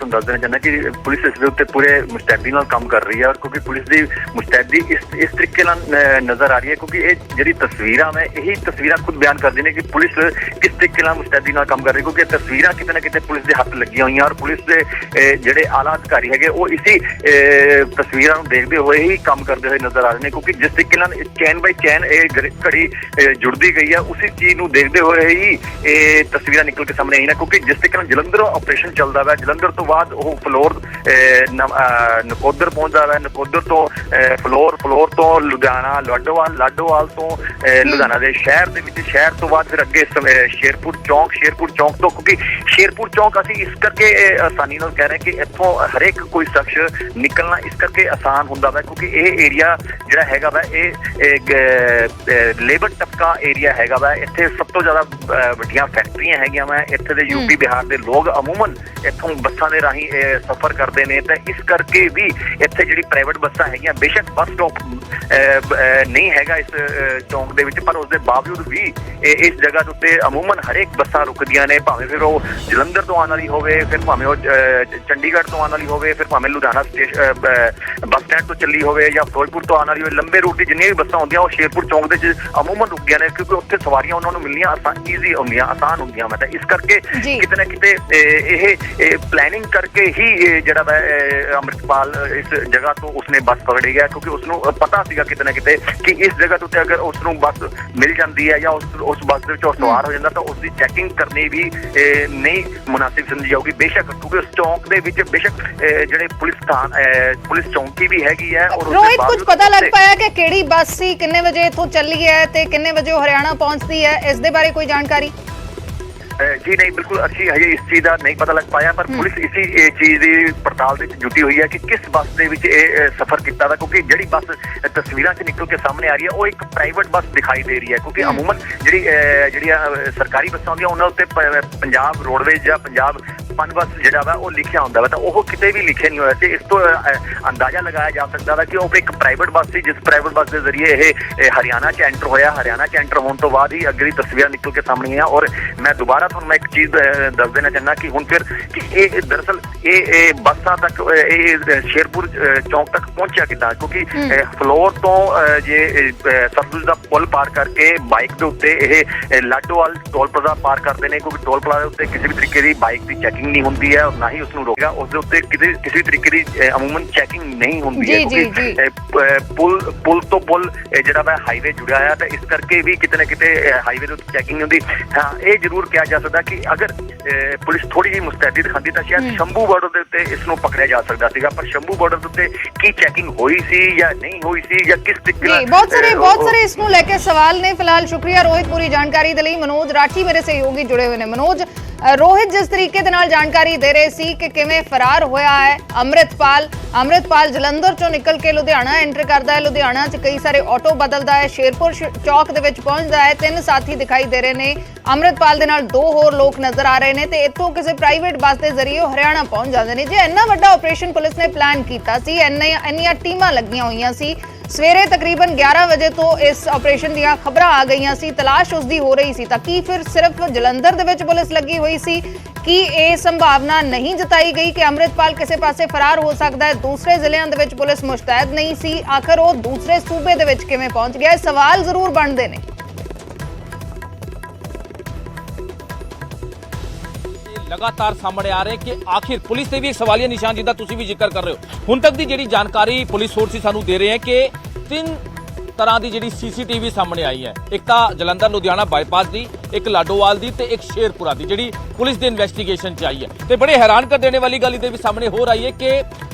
ਤੁਹਾਨੂੰ ਦੱਸ ਦੇਣਾ ਚਾਹੁੰਦਾ ਕਿ ਪੁਲਿਸ ਇਸ ਦੇ ਉੱਤੇ ਪੂਰੇ ਮੁਸਤੈਦੀ ਨਾਲ ਕੰਮ ਕਰ ਰਹੀ ਹੈ, ਕਿਉਂਕਿ ਪੁਲਿਸ ਦੀ ਮੁਸਤੈਦੀ ਇਸ ਤਰੀਕੇ ਨਾਲ ਨਜ਼ਰ ਆ ਰਹੀ ਹੈ, ਕਿਉਂਕਿ ਇਹ ਜਿਹੜੀ ਤਸਵੀਰਾਂ ਨੇ ਇਹੀ ਤਸਵੀਰਾਂ ਖੁਦ ਬਿਆਨ ਕਰਦੀਆਂ ਨੇ ਕਿ ਪੁਲਿਸ ਕਿਸ ਤਰੀਕੇ ਨਾਲ ਮੁਸਤੈਦੀ ਨਾਲ ਕੰਮ ਕਰ ਰਹੀ ਹੈ, ਕਿਉਂਕਿ ਇਹ ਤਸਵੀਰਾਂ ਕਿਤੇ ਨਾ ਕਿਤੇ ਪੁਲਿਸ ਦੇ ਹੱਥ ਲੱਗੀਆਂ ਹੋਈਆਂ ਔਰ ਪੁਲਿਸ ਦੇ ਜਿਹੜੇ ਆਲਾ ਅਧਿਕਾਰੀ ਹੈਗੇ ਉਹ ਇਸੀ ਤਸਵੀਰਾਂ ਨੂੰ ਦੇਖਦੇ ਹੋਏ ਹੀ ਕੰਮ ਕਰਦੇ ਹੋਏ ਨਜ਼ਰ ਆ ਰਹੇ ਨੇ, ਕਿਉਂਕਿ ਜਿਸ ਤਰੀਕੇ ਨਾਲ ਚੈਨ ਬਾਈ ਚੈਨ ਇਹ ਘੜੀ ਜੁੜਦੀ ਗਈ ਹੈ ਉਸੇ ਚੀਜ਼ ਨੂੰ ਦੇਖਦੇ ਹੋਏ ਹੀ ਇਹ ਤਸਵੀਰਾਂ ਨਿਕਲ ਕੇ ਸਾਹਮਣੇ ਆਈ ਨੇ, ਕਿਉਂਕਿ ਜਿਸ ਤਰੀਕੇ ਨਾਲ ਜਲੰਧਰੋਂ ਆਪਰੇਸ਼ਨ ਚੱਲਦਾ ਵਾ, ਜਲੰਧਰ ਤੋਂ ਬਾਅਦ ਉਹ ਫਲੋਰ ਨਕੋਦਰ ਪਹੁੰਚਦਾ ਵਾ, ਨਕੋਦਰ ਤੋਂ ਫਲੋਰ ਤੋਂ ਲੁਧਿਆਣਾ, ਲਾਡੋਵਾਲ ਤੋਂ ਲੁਧਿਆਣਾ ਦੇ ਸ਼ਹਿਰ ਦੇ ਵਿੱਚ, ਸ਼ਹਿਰ ਤੋਂ ਬਾਅਦ ਫਿਰ ਅੱਗੇ ਸ਼ੇਰਪੁਰ ਚੌਂਕ ਤੋਂ, ਕਿਉਂਕਿ ਸ਼ੇਰਪੁਰ ਚੌਂਕ ਅਸੀਂ ਇਸ ਕਰਕੇ ਆਸਾਨੀ ਨਾਲ ਕਹਿ ਰਹੇ ਕਿ ਇੱਥੋਂ ਹਰੇਕ ਕੋਈ ਸ਼ਖਸ ਨਿਕਲਣਾ ਇਸ ਕਰਕੇ ਆਸਾਨ ਹੁੰਦਾ ਵਾ, ਕਿਉਂਕਿ ਇਹ ਏਰੀਆ ਜਿਹੜਾ ਹੈਗਾ ਵਾ ਇਹ ਲੇਬਰ ਟਪਕਾ ਏਰੀਆ ਹੈਗਾ ਵਾ, ਇੱਥੇ ਸਭ ਤੋਂ ਜ਼ਿਆਦਾ ਵੱਡੀਆਂ ਫੈਕਟਰੀਆਂ ਹੈਗੀਆਂ ਵਾ, ਇੱਥੇ ਦੇ ਯੂਪੀ ਬਿਹਾਰ ਦੇ ਲੋਕ ਅਮੂਮਨ ਇੱਥੋਂ ਬੱਸਾਂ ਦੇ ਰਾਹੀਂ ਸਫ਼ਰ ਕਰਦੇ ਨੇ, ਤਾਂ ਇਸ ਕਰਕੇ ਵੀ ਇੱਥੇ ਜਿਹੜੀ ਪ੍ਰਾਈਵੇਟ ਬੱਸਾਂ ਹੈਗੀਆਂ, ਬੇਸ਼ੱਕ ਬੱਸ ਸਟਾਪ ਨਹੀਂ ਹੈਗਾ ਇਸ ਚੌਂਕ ਦੇ ਵਿੱਚ, ਪਰ ਉਸ ਦੇ ਬਾਵਜੂਦ ਵੀ ਇਸ ਜਗ੍ਹਾ ਦੇ ਉੱਤੇ ਅਮੂਮਨ ਹਰੇਕ ਬੱਸਾਂ ਰੁਕਦੀਆਂ ਨੇ, ਭਾਵੇਂ ਫਿਰ ਉਹ ਜਲੰਧਰ ਤੋਂ ਆਉਣ ਵਾਲੀ ਹੋਵੇ, ਫਿਰ ਭਾਵੇਂ ਉਹ ਚੰਡੀਗੜ੍ਹ ਤੋਂ ਆਉਣ ਵਾਲੀ ਹੋਵੇ, ਫਿਰ ਭਾਵੇਂ ਲੁਧਿਆਣਾ ਬੱਸ ਸਟੈਂਡ ਤੋਂ ਚੱਲੀ ਹੋਵੇ ਜਾਂ ਫਿਰੋਜ਼ਪੁਰ ਤੋਂ ਆਉਣ ਵਾਲੀ ਹੋਵੇ, ਲੰਬੇ ਰੂਟ ਦੀ ਜਿੰਨੀਆਂ ਵੀ ਬੱਸਾਂ ਹੁੰਦੀਆਂ ਉਹ ਸ਼ੇਰਪੁਰ ਚੌਂਕ ਦੇ ਵਿੱਚ ਅਮੂਮਨ ਰੁਕਦੀਆਂ ਨੇ, ਕਿਉਂਕਿ ਉੱਥੇ ਸਵਾਰੀਆਂ ਉਹਨਾਂ ਨੂੰ ਮਿਲਣੀਆਂ ਆਸਾਨ ਹੁੰਦੀਆਂ ਮੈਂ ਤਾਂ ਇਸ ਕਰਕੇ ਕਿਤੇ ਨਾ ਕਿਤੇ ਇਹ ਪਲੈਨਿੰਗ ਕਰਕੇ ਹੀ ਜਿਹੜਾ ਵਾ ਅੰਮ੍ਰਿਤਪਾਲ ਇਸ ਜਗ੍ਹਾ ਤੋਂ ਉਸਨੇ ਬੱਸ ਪਕੜੀ ਗਿਆ, ਕਿਉਂਕਿ ਉਸਨੂੰ ਪਤਾ ਸੀਗਾ ਕਿਤੇ ਨਾ ਕਿਤੇ ਕਿ ਇਸ ਜਗ੍ਹਾ ਤੋਂ ਅਗਰ ਉਸਨੂੰ ਬੱਸ ਮਿਲ ਜਾਂਦੀ ਹੈ ਜਾਂ ਉਸ ਬੱਸ ਦੇ ਵਿੱਚ ਉਹ ਸਵਾਰ ਹੋ ਜਾਂਦਾ ਤਾਂ ਉਸਦੀ ਚੈਕਿੰਗ ਕਰਨੀ ਵੀ ਨਹੀਂ ਮੁਨਾਸਿਬ ਸਮਝੀ ਜਾਊਗੀ, ਬੇਸ਼ੱਕ ਕਿਉਂਕਿ ਉਸ ਚੌਂਕ ਦੇ ਵਿੱਚ ਬੇਸ਼ੱਕ ਜਿਹੜੇ ਪੁਲਿਸ ਚੌਂਕੀ ਵੀ ਹੈਗੀ ਹੈ। ਔਰ ਰੋਹਿਤ, ਕੁਝ ਪਤਾ ਲੱਗ ਪਾਇਆ ਕਿ ਕਿਹੜੀ ਬੱਸ ਸੀ, ਕਿੰਨੇ ਵਜੇ ਇੱਥੋਂ ਚੱਲੀ ਹੈ ਤੇ ਕਿੰਨੇ ਵਜੇ ਉਹ ਹਰਿਆਣਾ ਪਹੁੰਚਦੀ ਹੈ, ਇਸ ਦੇ ਬਾਰੇ ਕੋਈ ਜਾਣਕਾਰੀ? जी नहीं, बिल्कुल अच्छी हजे इस चीज़ का नहीं पता लग पाया, पर पुलिस इसी चीज़ की पड़ताल जुटी हुई है कि किस बस के सफर किया था, क्योंकि जी बस तस्वीरों से निकल के सामने आ रही है वो एक प्राइवेट बस दिखाई दे रही है, क्योंकि अमूमन जी सरकारी बसा होंगे उन्होंने उत्ते पंजाब रोडवेज या पंजाब पन बस जो है लिखा होंगे तो वो कितने भी लिखे नहीं होया, इस तो अंदाजा लगाया जा सकता था कि वो एक प्राइवेट बस थी, जिस प्राइवेट बस के जरिए ये हरियाणा च एंटर होया, हरियाणा च एंटर होने तो बाद ही अगली तस्वीर निकल के सामने आई। और मैं दोबारा मैं एक चीज दस देना चाहना कि हुण फिर कि दरअसल ये बसा तक शेरपुर चौक तक पहुंचा किदा, क्योंकि फलोर तो जे सतलुज का पुल पार करके बाइक के उत्ते लाडोवाल टोल प्लाजा पार करते हैं, क्योंकि टोल प्लाजा उत्ते किसी भी तरीके की बाइक की चैकिंग नहीं होंगी है और ना ही उसनूं रोकेगा, उस दे उत्ते किसी भी तरीके की अमूमन चैकिंग नहीं होंगी है, क्योंकि पुल तो पुल जिहड़ा वा हाईवे जुड़िया है, तो इस करके भी किते ना किते हाईवे ते चैकिंग नहीं होंदी। हाँ, ये जरूर कहा जा सकता कि अगर पुलिस थोड़ी जी मुस्तैदी दिखाती तो शायद शंभू बॉर्डर के उत्ते इसनूं पकड़िया जा सकता सीगा, पर शंभू बॉर्डर के उत्ते की चैकिंग हुई सी या नहीं हुई सी या किस तरीके बहुत सारे इसनूं लेके सवाल ने। फिलहाल शुक्रिया रोहित पूरी जानकारी दे लई। मनोज राठी मेरे सहयोगी जुड़े हुए ने। मनोज, रोहित जिस तरीके दे नाल जानकारी दे रहे सी कि किवें फरार होया है अमृतपाल जलंधर चों निकल के लुधियाना एंटर करदा है, लुधियाना च कई सारे ऑटो बदलदा है, शेरपुर चौक दे विच पहुंचदा है, 3 साथी दिखाई दे रहे ने, अमृतपाल दे नाल 2 होर लोग नजर आ रहे ने ते इत्थों किसी प्राइवेट बस के जरिए हरियाणा पहुंच जाते हैं। जे इन्ना वड्डा ऑपरेशन पुलिस ने प्लान किया सी, इन्नियां टीमां लगियां होईयां सी, सवेरे तकरीबन 11 बजे तो इस ऑपरेशन ਦੀਆਂ ਖਬਰਾਂ ਆ ਗਈਆਂ ਸੀ, ਤਲਾਸ਼ ਉਸਦੀ ਹੋ ਰਹੀ ਸੀ, ਤਾਂ ਕੀ ਫਿਰ ਸਿਰਫ ਜਲੰਧਰ ਦੇ ਵਿੱਚ ਪੁਲਿਸ ਲੱਗੀ ਹੋਈ ਸੀ? ਕੀ ਇਹ ਸੰਭਾਵਨਾ ਨਹੀਂ ਜਤਾਈ ਗਈ ਕਿ ਅੰਮ੍ਰਿਤਪਾਲ ਕਿਸੇ ਪਾਸੇ ਫਰਾਰ ਹੋ ਸਕਦਾ ਹੈ? ਦੂਸਰੇ ਜ਼ਿਲ੍ਹਿਆਂ ਦੇ ਵਿੱਚ ਪੁਲਿਸ ਮੁਸ਼ਤੈਦ ਨਹੀਂ ਸੀ, ਆਖਰ ਉਹ ਦੂਸਰੇ ਸੂਬੇ ਦੇ ਵਿੱਚ ਕਿਵੇਂ ਪਹੁੰਚ ਗਿਆ? ਇਹ ਸਵਾਲ ਜ਼ਰੂਰ ਬਣਦੇ ਨੇ। लगातार सामने आ रहे हैं कि आखिर पुलिस से भी एक सवालिया निशान जिदा तुसी भी जिक्र कर रहे हो, हुण तक की जिहड़ी जानकारी पुलिस सोर्सिस सानू दे रहे हैं कि 3 तरह की जिहड़ी सीसीटीवी सामने आई है, एक तो जलंधर लुधियाना बाईपास की, एक लाडोवाल की, एक शेरपुरा की, जिहड़ी पुलिस के इन्वेस्टिगेशन च आई है। तो बड़े हैरान कर देने वाली गल इहदे भी सामने हो रही है कि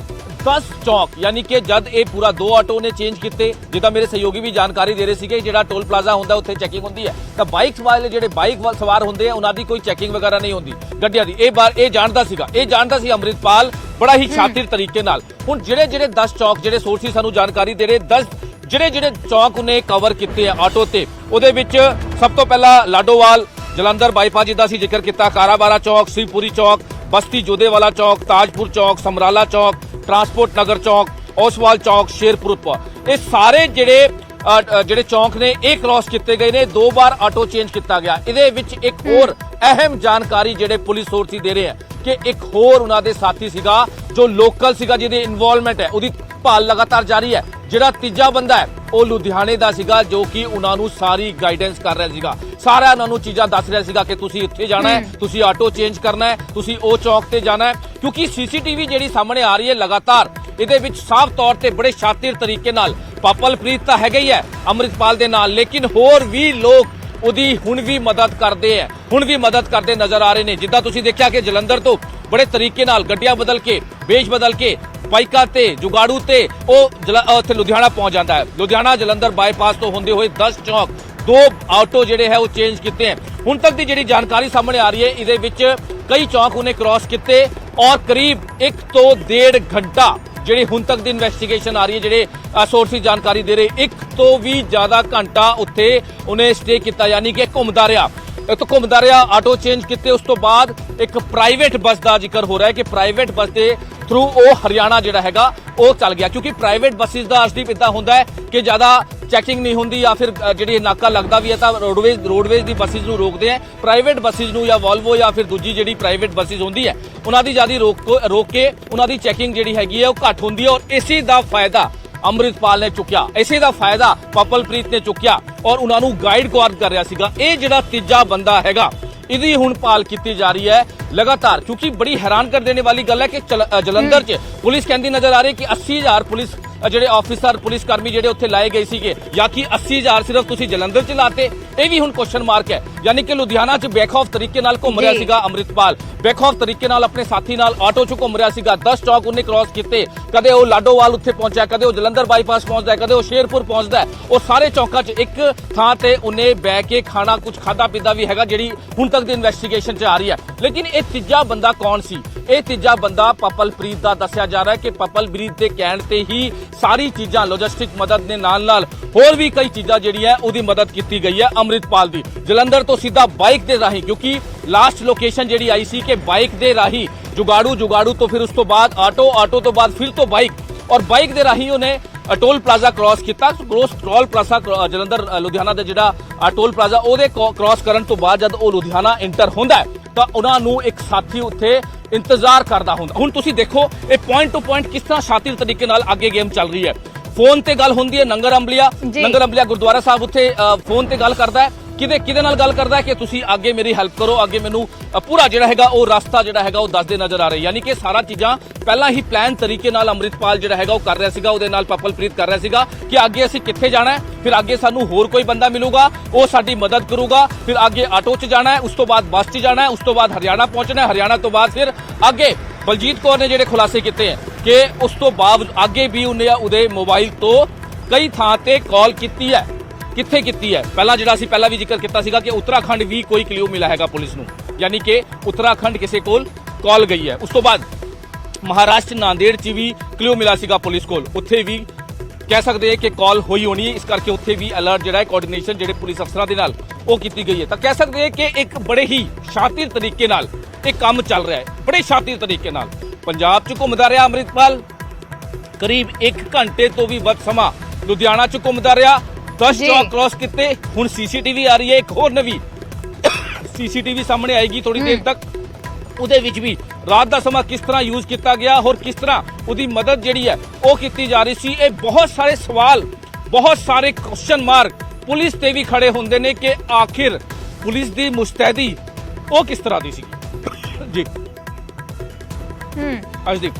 10 चौक यानी कि जब ये पूरा 2 ऑटो ने चेंज किए, जिदा मेरे सहयोगी भी जानकारी दे रहे थे, जो टोल प्लाजा होंगे उत्थे चैकिंग होंगी है, तो बाइक वाले जो बाइक सवार होंगे उन्होंने कोई चैकिंग वगैरह नहीं होंगी गड्डियां दी। ये जानता सी अमृतपाल बड़ा ही शातिर तरीके नाल। हुण ਜਿਹੜੇ 10 चौक ਜਿਹੜੇ सोर्सिस सानू जानकारी दे रहे, 10 ਜਿਹੜੇ चौक उन्हें कवर किए ऑटो ते, ਉਹਦੇ ਵਿੱਚ सब तो पहला लाडोवाल जलंधर बाईपास जिदा असीं जिक्र किया, काराबारा चौक, शिवपुरी चौक, बस्ती जोधेवाला चौक, ताजपुर चौक, समराला चौक, ट्रांसपोर्ट नगर चौक, ओसवाल चौक, शेरपुर, ये सारे ਜਿਹੜੇ चौक ने ਇਹ क्रॉस किए गए ने। 2 बार ऑटो चेंज किया गया। ਇਹਦੇ ਵਿੱਚ एक और अहम जानकारी ਜਿਹੜੇ पुलिस सोर्स दे रहे हैं ਕਿ ਇੱਕ ਹੋਰ ਉਹਨਾਂ ਦੇ ਸਾਥੀ ਸੀਗਾ ਜੋ ਲੋਕਲ ਸੀਗਾ, ਜਿਹਦੀ ਇਨਵੋਲਵਮੈਂਟ ਹੈ, ਉਹਦੀ ਭਾਲ ਲਗਾਤਾਰ ਜਾਰੀ ਹੈ। ਜਿਹੜਾ ਤੀਜਾ ਬੰਦਾ ਹੈ ਉਹ ਲੁਧਿਆਣੇ ਦਾ ਸੀਗਾ, ਜੋ ਕਿ ਉਹਨਾਂ ਨੂੰ ਸਾਰੀ ਗਾਈਡੈਂਸ ਕਰ ਰਿਹਾ ਸੀਗਾ, ਸਾਰਾ ਉਹਨਾਂ ਨੂੰ ਚੀਜ਼ਾਂ ਦੱਸ ਰਿਹਾ ਸੀਗਾ ਕਿ ਤੁਸੀਂ ਇੱਥੇ ਜਾਣਾ ਹੈ, ਤੁਸੀਂ ਆਟੋ ਚੇਂਜ ਕਰਨਾ ਹੈ, ਤੁਸੀਂ ਉਹ ਚੌਕ ਤੇ ਜਾਣਾ ਹੈ। ਕਿਉਂਕਿ ਸੀਸੀਟੀਵੀ ਜਿਹੜੀ ਸਾਹਮਣੇ ਆ ਰਹੀ ਹੈ ਲਗਾਤਾਰ, ਇਹਦੇ ਵਿੱਚ ਸਾਫ਼ ਤੌਰ ਤੇ ਬੜੇ ਸ਼ਾਤਿਰ ਤਰੀਕੇ ਨਾਲ ਪਪਲਪ੍ਰੀਤ ਤਾਂ ਹੈਗਾ ਹੀ ਹੈ ਅੰਮ੍ਰਿਤਪਾਲ ਦੇ ਨਾਲ, ਲੇਕਿਨ ਹੋਰ ਵੀ ਲੋਕ ਉਹਦੀ ਹੁਣ ਵੀ ਮਦਦ ਕਰਦੇ ਹੈ, ਹੁਣ ਵੀ ਮਦਦ ਕਰਦੇ ਨਜ਼ਰ ਆ ਰਹੇ ਨੇ। ਜਿੱਦਾਂ ਤੁਸੀਂ ਦੇਖਿਆ ਕਿ ਜਲੰਧਰ ਤੋਂ ਬੜੇ ਤਰੀਕੇ ਨਾਲ ਗੱਡੀਆਂ ਬਦਲ ਕੇ, ਵੇਸ਼ ਬਦਲ ਕੇ, ਬਾਈਕਾਂ ਤੇ, ਜੁਗਾੜੂ ਤੇ ਉਹ ਉੱਥੇ ਲੁਧਿਆਣਾ ਪਹੁੰਚ ਜਾਂਦਾ ਹੈ। ਲੁਧਿਆਣਾ ਜਲੰਧਰ ਬਾਈਪਾਸ ਤੋਂ ਹੁੰਦੇ ਹੋਏ 10 ਚੌਕ 2 ਆਟੋ ਜਿਹੜੇ ਹੈ ਉਹ ਚੇਂਜ ਕੀਤੇ ਹਨ। ਹੁਣ ਤੱਕ ਦੀ ਜਿਹੜੀ ਜਾਣਕਾਰੀ ਸਾਹਮਣੇ ਆ ਰਹੀ ਹੈ, ਇਹਦੇ ਵਿੱਚ ਕਈ ਚੌਕ ਉਹਨੇ ਕ੍ਰਾਸ ਕੀਤੇ ਔਰ ਕਰੀਬ 1 ਤੋਂ 1.5 ਘੰਟਾ ਜਿਹੜੀ ਹੁਣ ਤੱਕ ਦੀ ਇਨਵੈਸਟੀਗੇਸ਼ਨ ਆ ਰਹੀ ਹੈ, ਜਿਹੜੇ ਸੋਰਸਿਸ ਜਾਣਕਾਰੀ ਦੇ ਰਹੇ, 1 ਤੋਂ ਵੀ ਜ਼ਿਆਦਾ ਘੰਟਾ ਉੱਥੇ ਉਹਨੇ ਸਟੇ ਕੀਤਾ, ਯਾਨੀ ਕਿ ਘੁੰਮਦਾ ਰਿਹਾ, ਘੁੰਮਦਾ ਰਿਹਾ, ਆਟੋ ਚੇਂਜ ਕੀਤੇ। ਉਸ ਤੋਂ ਬਾਅਦ ਇੱਕ ਪ੍ਰਾਈਵੇਟ ਬੱਸ ਦਾ ਜ਼ਿਕਰ ਹੋ ਰਿਹਾ ਹੈ ਕਿ ਪ੍ਰਾਈਵੇਟ ਬੱਸ ਦੇ ਥਰੂ ਉਹ ਹਰਿਆਣਾ ਜਿਹੜਾ ਹੈਗਾ ਉਹ ਚੱਲ ਗਿਆ, ਕਿਉਂਕਿ ਪ੍ਰਾਈਵੇਟ ਬੱਸਿਸ ਦਾ ਅਸਲੀਪ ਇਦਾਂ ਹੁੰਦਾ ਹੈ ਕਿ ਜ਼ਿਆਦਾ ਚੈਕਿੰਗ ਨਹੀਂ ਹੁੰਦੀ, ਜਾਂ ਫਿਰ ਜਿਹੜੀ ਨਾਕਾ ਲੱਗਦਾ ਵੀ ਹੈ ਤਾਂ ਰੋਡਵੇਜ਼ ਦੀ ਬੱਸਿਸ ਨੂੰ ਰੋਕਦੇ ਆ, ਪ੍ਰਾਈਵੇਟ ਬੱਸਿਸ ਨੂੰ ਜਾਂ ਵੋਲਵੋ ਜਾਂ ਫਿਰ ਦੂਜੀ ਜਿਹੜੀ ਪ੍ਰਾਈਵੇਟ ਬੱਸਿਸ ਹੁੰਦੀ ਹੈ ਉਹਨਾਂ ਦੀ ਜ਼ਿਆਦਾ ਰੋਕ ਕੇ ਉਹਨਾਂ ਦੀ ਚੈਕਿੰਗ ਜਿਹੜੀ ਹੈਗੀ ਹੈ ਉਹ ਘੱਟ ਹੁੰਦੀ ਹੈ। ਔਰ ਇਸੇ ਦਾ ਫਾਇਦਾ ਅੰਮ੍ਰਿਤਪਾਲ ਨੇ ਚੁੱਕਿਆ, ਇਸੇ ਦਾ ਫਾਇਦਾ ਪਪਲਪ੍ਰੀਤ ਨੇ ਚੁੱਕਿਆ ਔਰ ਉਹਨਾਂ ਨੂੰ ਗਾਈਡ ਕਰ ਰਿਹਾ ਸੀਗਾ। ਇਹ ਜਿਹੜਾ ਤੀਜਾ ਬੰਦਾ ਹੈਗਾ, ਇਹਦੀ ਹੁਣ ਭਾਲ ਕੀਤੀ ਜਾ ਰਹੀ ਹੈ ਲਗਾਤਾਰ, ਕਿਉਂਕਿ ਬੜੀ ਹੈਰਾਨ ਕਰ ਦੇਣੇ ਵਾਲੀ ਗੱਲ ਹੈ ਕਿ ਜਲੰਧਰ 'ਚ ਪੁਲਿਸ ਕਹਿੰਦੀ ਨਜ਼ਰ ਆ ਰਹੀ ਕਿ 80,000 ਪੁਲਿਸ ਜਿਹੜੇ ਆਫੀਸਰ, ਪੁਲਿਸ ਕਰਮੀ ਜਿਹੜੇ ਉੱਥੇ ਲਾਏ ਗਏ ਸੀਗੇ, ਜਾਂ ਕਿ 80,000 ਸਿਰਫ ਤੁਸੀਂ ਜਲੰਧਰ 'ਚ ਲਾਤੇ, ਇਹ ਵੀ ਹੁਣ ਕੁਐਸਚਨ ਮਾਰਕ ਹੈ। ਯਾਨੀ ਕਿ ਲੁਧਿਆਣਾ 'ਚ ਬੇਖੌਫ ਤਰੀਕੇ ਨਾਲ ਘੁੰਮ ਰਿਹਾ ਸੀਗਾ ਅੰਮ੍ਰਿਤਪਾਲ, ਬੇਖੌਫ ਤਰੀਕੇ ਨਾਲ ਆਪਣੇ ਸਾਥੀ ਨਾਲ ਆਟੋ 'ਚ ਘੁੰਮ ਰਿਹਾ ਸੀਗਾ। 10 ਚੌਕ ਉਹਨੇ ਕ੍ਰਾਸ ਕੀਤੇ, ਕਦੇ ਉਹ ਲਾਡੋਵਾਲ ਉੱਥੇ ਪਹੁੰਚਿਆ, ਕਦੇ ਉਹ ਜਲੰਧਰ ਬਾਈਪਾਸ ਪਹੁੰਚਦਾ, ਕਦੇ ਉਹ ਸ਼ੇਰਪੁਰ ਪਹੁੰਚਦਾ। ਉਹ ਸਾਰੇ ਚੌਕਾਂ 'ਚ ਇੱਕ ਥਾਂ ਤੇ ਉਹਨੇ ਬਹਿ ਕੇ ਖਾਣਾ, ਕੁਝ ਖਾਦਾ ਪੀਦਾ ਵੀ ਹੈਗਾ, ਜਿਹੜੀ ਹੁਣ ਤੱਕ ਦੀ ਇਨਵੈਸਟੀਗੇਸ਼ਨ 'ਚ ਆ ਰਹੀ ਹੈ। ਲੇਕਿਨ ਇਹ ਤੀਜਾ ਬੰਦਾ ਕੌਣ ਸੀ? ਇਹ ਤੀਜਾ ਬੰਦਾ ਪਪਲਪ੍ਰੀਤ ਦਾ ਦੱਸਿਆ ਜਾ ਰਿਹਾ ਹੈ ਕਿ ਪਪਲਪ੍ਰੀਤ ਦੇ ਕਹਿਣ ਤੇ ਹੀ ਸਾਰੀ ਚੀਜ਼ਾਂ, ਲੌਜਿਸਟਿਕ ਮਦਦ ਦੇ ਨਾਲ ਹੋਰ ਵੀ ਕਈ ਚੀਜ਼ਾਂ ਜਿਹੜੀ ਹੈ ਉਹਦੀ ਮਦਦ ਕੀਤੀ ਗਈ ਹੈ ਅੰਮ੍ਰਿਤਪਾਲ ਦੀ। ਜਲੰਧਰ ਤੋਂ ਸਿੱਧਾ ਬਾਈਕ ਦੇ ਰਾਹੀਂ, ਕਿਉਂਕਿ ਲਾਸਟ ਲੋਕੇਸ਼ਨ ਜਿਹੜੀ ਆਈ ਸੀ ਕਿ ਬਾਈਕ ਦੇ ਰਾਹੀਂ ਜੁਗਾੜੂ ਤੋਂ ਫਿਰ ਉਸ ਤੋਂ ਬਾਅਦ ਆਟੋ ਤੋਂ ਬਾਅਦ ਫਿਰ ਤੋਂ ਬਾਈਕ, ਔਰ ਬਾਈਕ ਦੇ ਰਾਹੀਂ ਉਹਨੇ ਟੋਲ ਪਲਾਜ਼ਾ ਕ੍ਰਾਸ ਕੀਤਾ। ਟੋਲ ਪਲਾਜ਼ਾ ਜਲੰਧਰ ਲੁਧਿਆਣਾ ਦਾ ਜਿਹੜਾ ਟੋਲ ਪਲਾਜ਼ਾ, ਉਹਦੇ ਕ੍ਰਾਸ ਕਰਨ ਤੋਂ ਬਾਅਦ ਜਦ ਉਹ ਲੁਧਿਆਣਾ ਐਂਟਰ ਹੁੰਦਾ ਤਾਂ ਉਹਨਾਂ ਨੂੰ ਇੱਕ ਸਾਥੀ ਉੱਥੇ ਇੰਤਜ਼ਾਰ ਕਰਦਾ ਹੁੰਦਾ। ਹੁਣ ਤੁਸੀਂ ਦੇਖੋ ਇਹ ਪੁਆਇੰਟ ਟੂ ਪੁਆਇੰਟ ਕਿਸ ਤਰ੍ਹਾਂ ਸ਼ਾਤਿਰ ਤਰੀਕੇ ਨਾਲ ਅੱਗੇ ਗੇਮ ਚੱਲ ਰਹੀ ਹੈ। ਫੋਨ ਤੇ ਗੱਲ ਹੁੰਦੀ ਹੈ, ਨੰਗਰ ਅੰਬਲੀਆ ਗੁਰਦੁਆਰਾ ਸਾਹਿਬ ਉੱਥੇ ਫੋਨ ਤੇ ਗੱਲ ਕਰਦਾ ਹੈ, ਕਿਹਦੇ ਨਾਲ ਗੱਲ ਕਰਦਾ ਹੈ ਕਿ ਤੁਸੀਂ ਅੱਗੇ ਮੇਰੀ ਹੈਲਪ ਕਰੋ, ਅੱਗੇ ਮੈਨੂੰ ਪੂਰਾ ਜਿਹੜਾ ਹੈਗਾ ਉਹ ਰਸਤਾ ਜਿਹੜਾ ਹੈਗਾ ਉਹ ਦੱਸਦੇ ਨਜ਼ਰ ਆ ਰਹੇ। ਯਾਨੀ ਕਿ ਸਾਰਾ ਚੀਜ਼ਾਂ ਪਹਿਲਾਂ ਹੀ ਪਲਾਨ ਤਰੀਕੇ ਨਾਲ ਅੰਮ੍ਰਿਤਪਾਲ ਜਿਹੜਾ ਹੈਗਾ ਉਹ ਕਰ ਰਿਹਾ ਸੀਗਾ, ਉਹਦੇ ਨਾਲ ਪਪਲਪ੍ਰੀਤ ਕਰ ਰਿਹਾ ਸੀਗਾ ਕਿ ਅੱਗੇ ਅਸੀਂ ਕਿੱਥੇ ਜਾਣਾ ਹੈ, ਫਿਰ ਅੱਗੇ ਸਾਨੂੰ ਹੋਰ ਕੋਈ ਬੰਦਾ ਮਿਲੂਗਾ, ਉਹ ਸਾਡੀ ਮਦਦ ਕਰੂਗਾ, ਫਿਰ ਅੱਗੇ ਆਟੋ 'ਚ ਜਾਣਾ ਹੈ, ਉਸ ਤੋਂ ਬਾਅਦ ਬੱਸ 'ਚ ਜਾਣਾ ਹੈ, ਉਸ ਤੋਂ ਬਾਅਦ ਹਰਿਆਣਾ ਪਹੁੰਚਣਾ ਹੈ, ਹਰਿਆਣਾ ਤੋਂ ਬਾਅਦ ਫਿਰ ਅੱਗੇ। ਬਲਜੀਤ ਕੌਰ ਨੇ ਜਿਹੜੇ ਖੁਲਾਸੇ ਕੀਤੇ ਹੈ ਕਿ ਉਸ ਤੋਂ ਬਾਅਦ ਅੱਗੇ ਵੀ ਉਹਦੇ ਮੋਬਾਈਲ ਤੋਂ ਕਈ ਥਾਂ ਤੇ ਕਾਲ ਕੀਤੀ ਹੈ। ਕਿੱਥੇ ਕੀਤੀ ਹੈ? ਪਹਿਲਾਂ ਵੀ ਜ਼ਿਕਰ ਕੀਤਾ ਸੀਗਾ ਕਿ ਉੱਤਰਾਖੰਡ ਵੀ ਕੋਈ ਕਲਿਊ ਮਿਲਾ ਹੈਗਾ ਪੁਲਿਸ ਨੂੰ, ਯਾਨੀ ਕਿ ਉੱਤਰਾਖੰਡ ਕਿਸੇ ਕੋਲ ਕਾਲ ਗਈ ਹੈ। ਉਸ ਤੋਂ ਬਾਅਦ ਮਹਾਰਾਸ਼ਟਰ ਨਾਂਦੇੜ 'ਚ ਵੀ ਕਲਿਊ ਮਿਲਾ ਸੀਗਾ ਪੁਲਿਸ ਕੋਲ, ਉੱਥੇ ਵੀ ਕਹਿ ਸਕਦੇ ਕਿ ਕਾਲ ਹੋਈ ਹੋਣੀ ਹੈ, ਇਸ ਕਰਕੇ ਉੱਥੇ ਵੀ ਅਲਰਟ ਜਿਹੜਾ ਹੈ, ਕੋਆਰਡੀਨੇਸ਼ਨ ਜਿਹੜੇ ਪੁਲਿਸ ਅਫਸਰਾਂ ਦੇ ਨਾਲ ਉਹ ਕੀਤੀ ਗਈ ਹੈ। ਤਾਂ ਕਹਿ ਸਕਦੇ ਕਿ ਇੱਕ ਬੜੇ ਹੀ ਸ਼ਾਤਿਰ ਤਰੀਕੇ ਨਾਲ ਇਹ ਕੰਮ ਚੱਲ ਰਿਹਾ ਹੈ, ਬੜੇ ਸ਼ਾਤਿਰ ਤਰੀਕੇ ਨਾਲ। ਪੰਜਾਬ 'ਚ ਘੁੰਮਦਾ ਰਿਹਾ ਅੰਮ੍ਰਿਤਪਾਲ, ਕਰੀਬ 1 ਘੰਟੇ ਤੋਂ ਵੀ ਵੱਧ ਸਮਾਂ ਲੁਧਿਆਣਾ 'ਚ ਘੁੰਮਦਾ ਰਿਹਾ, 10 ਚੌਕ ਕ੍ਰਾਸ ਕੀਤੇ। ਹੁਣ ਸੀਸੀਟੀਵੀ ਆ ਰਹੀ ਹੈ, ਇੱਕ ਹੋਰ ਨਵੀਂ ਸੀਸੀਟੀਵੀ ਸਾਹਮਣੇ ਆਏਗੀ ਥੋੜੀ ਦੇਰ ਤੱਕ, ਉਹਦੇ ਵਿੱਚ ਵੀ ਰਾਤ ਦਾ ਸਮਾਂ ਕਿਸ ਤਰ੍ਹਾਂ ਯੂਜ਼ ਕੀਤਾ ਗਿਆ, ਹੋਰ ਕਿਸ ਤਰ੍ਹਾਂ ਉਹਦੀ ਮਦਦ ਜਿਹੜੀ ਹੈ ਉਹ ਕੀਤੀ ਜਾ ਰਹੀ ਸੀ। ਇਹ ਬਹੁਤ ਸਾਰੇ ਸਵਾਲ, ਬਹੁਤ ਸਾਰੇ ਕੁਐਸਚਨ ਮਾਰਕ ਪੁਲਿਸ ਤੇ ਵੀ ਖੜੇ ਹੁੰਦੇ ਨੇ ਕਿ ਆਖਿਰ ਪੁਲਿਸ ਦੀ ਮੁਸਤੈਦੀ ਉਹ ਕਿਸ ਤਰ੍ਹਾਂ ਦੀ ਸੀ। ਜੀ ਅਜਦੀਪ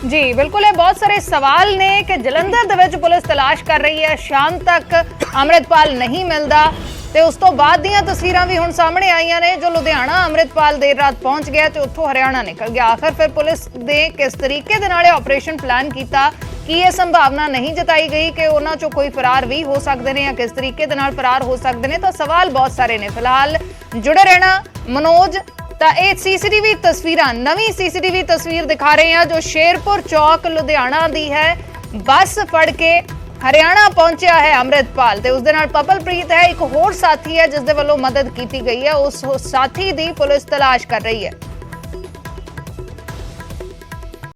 ਜੀ ਬਿਲਕੁਲ, ਇਹ ਬਹੁਤ ਸਾਰੇ ਸਵਾਲ ਨੇ ਕਿ ਜਲੰਧਰ ਦੇ ਵਿੱਚ ਪੁਲਿਸ ਤਲਾਸ਼ ਕਰ ਰਹੀ ਹੈ, ਸ਼ਾਮ ਤੱਕ ਅੰਮ੍ਰਿਤਪਾਲ ਨਹੀਂ ਮਿਲਦਾ ਤੇ ਉਸ ਤੋਂ ਬਾਅਦ ਦੀਆਂ ਤਸਵੀਰਾਂ ਵੀ ਹੁਣ ਸਾਹਮਣੇ ਆਈਆਂ ਨੇ ਜੋ ਲੁਧਿਆਣਾ ਅੰਮ੍ਰਿਤਪਾਲ ਦੇਰ ਰਾਤ ਪਹੁੰਚ ਗਿਆ ਤੇ ਉੱਥੋਂ ਹਰਿਆਣਾ ਨਿਕਲ ਗਿਆ। ਆਖਰ ਫਿਰ ਪੁਲਿਸ ਦੇ ਕਿਸ ਤਰੀਕੇ ਦੇ ਨਾਲ ਇਹ ਆਪਰੇਸ਼ਨ ਪਲਾਨ ਕੀਤਾ, ਕੀ ਇਹ ਸੰਭਾਵਨਾ ਨਹੀਂ ਜਤਾਈ ਗਈ ਕਿ ਉਹਨਾਂ ਚੋਂ ਕੋਈ ਫਰਾਰ ਵੀ ਹੋ ਸਕਦੇ ਨੇ ਜਾਂ ਕਿਸ ਤਰੀਕੇ ਦੇ ਨਾਲ ਫਰਾਰ ਹੋ ਸਕਦੇ ਨੇ, ਤਾਂ ਸਵਾਲ ਬਹੁਤ ਸਾਰੇ ਨੇ। ਫਿਲਹਾਲ ਜੁੜੇ ਰਹਿਣਾ ਮਨੋਜ। ਤਾਂ ਇਹ ਸੀਸੀਟੀਵੀ ਤਸਵੀਰਾਂ, ਨਵੀਂ ਸੀਸੀਟੀਵੀ ਤਸਵੀਰ ਦਿਖਾ ਰਹੇ ਹਾਂ ਜੋ ਸ਼ੇਰਪੁਰ ਚੌਕ ਲੁਧਿਆਣਾ ਦੀ ਹੈ। ਬੱਸ ਫੜ ਕੇ ਹਰਿਆਣਾ ਪਹੁੰਚਿਆ ਹੈ ਅੰਮ੍ਰਿਤਪਾਲ ਤੇ ਉਸ ਦੇ ਨਾਲ ਪਪਲਪ੍ਰੀਤ ਹੈ, ਇੱਕ ਹੋਰ ਸਾਥੀ ਹੈ ਜਿਸ ਦੇ ਵੱਲੋਂ ਮਦਦ ਕੀਤੀ ਗਈ ਹੈ। ਉਸ ਸਾਥੀ ਦੀ ਪੁਲਿਸ ਤਲਾਸ਼ ਕਰ ਰਹੀ ਹੈ।